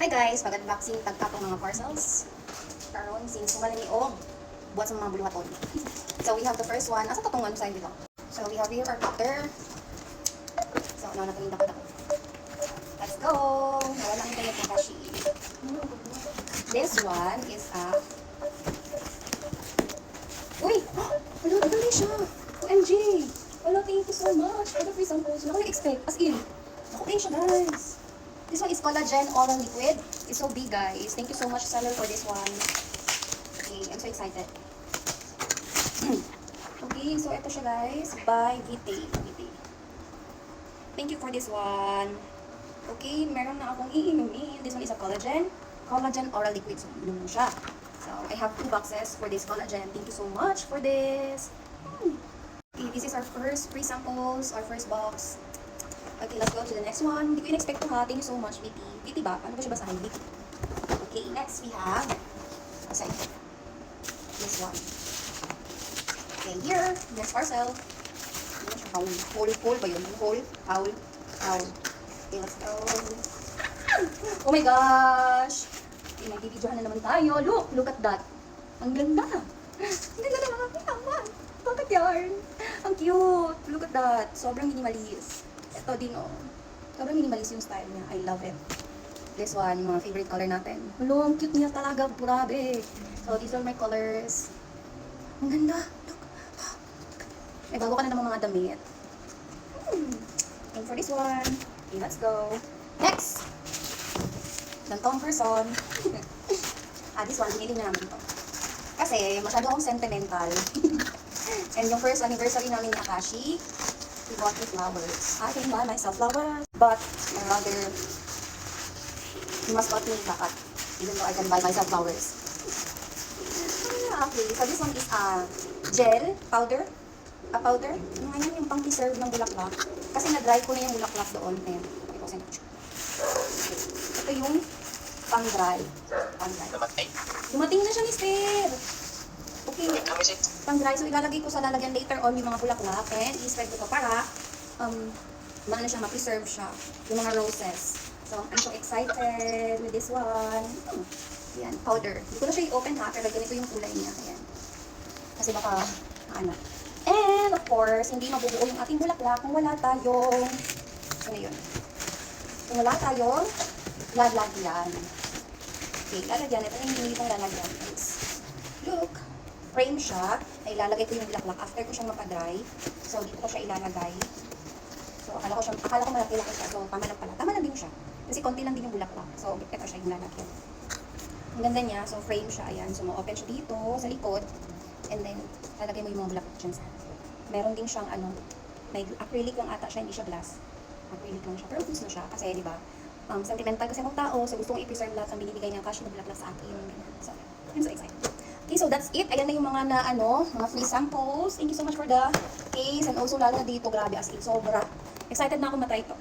Hi guys, pag-unboxing tagkatong mga parcels. Karon since sumali ni Og buat sa mga buluhaton. So we have the first one. Asa to tong ano sa dito? So we have here our cutter. So ano na ito yung dako. Let's go! Wala lang tayo ng kashi. This one is a uy! Wala, maganda siya! OMG! Wala, thank you so much for the free samples. Wala ko na-expect. As in, ako din siya guys. This one is Collagen Oral Liquid. It's so big, guys. Thank you so much, seller, for this one. Okay, I'm so excited. Okay, so ito siya, guys. By Vitae. Thank you for this one. Okay, meron na akong iinumin. This one is a Collagen Oral Liquid. So, inom mo siya. So, I have 2 boxes for this collagen. Thank you so much for this. Okay, this is our first free samples, our first box. Okay, let's go to the next one. Hindi ko in-expect to ha. Thank you so much, VT. VT ba? Ano ba siya basahin? VT. Okay, next we have this one. Okay, here. Next parcel. Hole ba yun? Hole. Okay, let's go. Oh my gosh! Okay, nag-videohan na naman tayo. Look at that. Ang ganda. Ang ganda na mga piyaman. Bakit yarn? Ang cute. Look at that. Sobrang minimalist. Ito din, oh. Sobrang minimalist yung style niya. I love it. This one, yung mga favorite color natin. Hello, ang cute niya talaga. Grabe. So, these are my colors. Ang ganda. Look. May bago ka na naman mga damit. And for this one. Okay, let's go. Next. Gantong person. This one, pinili na namin ito. Kasi, masyado akong sentimental. And yung first anniversary namin ni Akashi, we bought me flowers. I can buy myself flowers, but my mother, he must got me bakat, even though I can buy myself flowers. Okay, so this one is a gel, powder. A powder. Ngayon yung pang-preserve ng bulaklak. Kasi na-dry ko na yung bulaklak doon. Ayan, okay. Ito yung pang-dry. Dumating na siya, mister. Okay, pang-dry. So, ilalagay ko sa lalagyan later on yung mga bulaklak. And i-spread ko to para maano siya, ma-preserve siya. Yung mga roses. So, I'm so excited with this one. Ayan, powder. Hindi ko na siya i-open ha, pero ganito yung kulay niya. Ayan. Kasi baka, ano. And, of course, hindi mabubuo yung ating bulaklak kung wala tayong, ano yun? Kung wala tayong lalagyan. Okay, lalagyan. Ito yung hindi itong lalagyan, guys. Look. Frame siya, ay ilalagay ko yung bulaklak after ko siyang mapadry. So, dito ko siya ilalagay. So, akala ko malaki-laki siya. So, tama lang pala. Tama lang din siya. Kasi konti lang din yung bulaklak. So, ito siya yung lalagyan. Ang ganda niya. So, frame siya. Ayan. So, ma-open siya dito sa likod. And then, lalagay mo yung mga bulaklak dyan sa. Meron din siyang may acrylic lang ata siya. Hindi siya glass. Acrylic lang siya. Pero gusto na siya. Kasi, di ba, sentimental kasi akong tao. So, gusto kong i-preserve lahat ng binibigay niya Akashi na bulaklak sa akin. So, I'm so excited. Okay, so that's it. Ayan na yung mga mga free samples. Thank you so much for the case. And also, lalo na dito, grabe as in. Sobra. Excited na ako matry ito.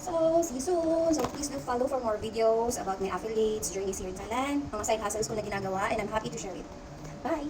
So, see you soon. So, please do follow for more videos about my affiliates, journeys here in Thailand, mga side hustles ko na ginagawa, and I'm happy to share it. Bye!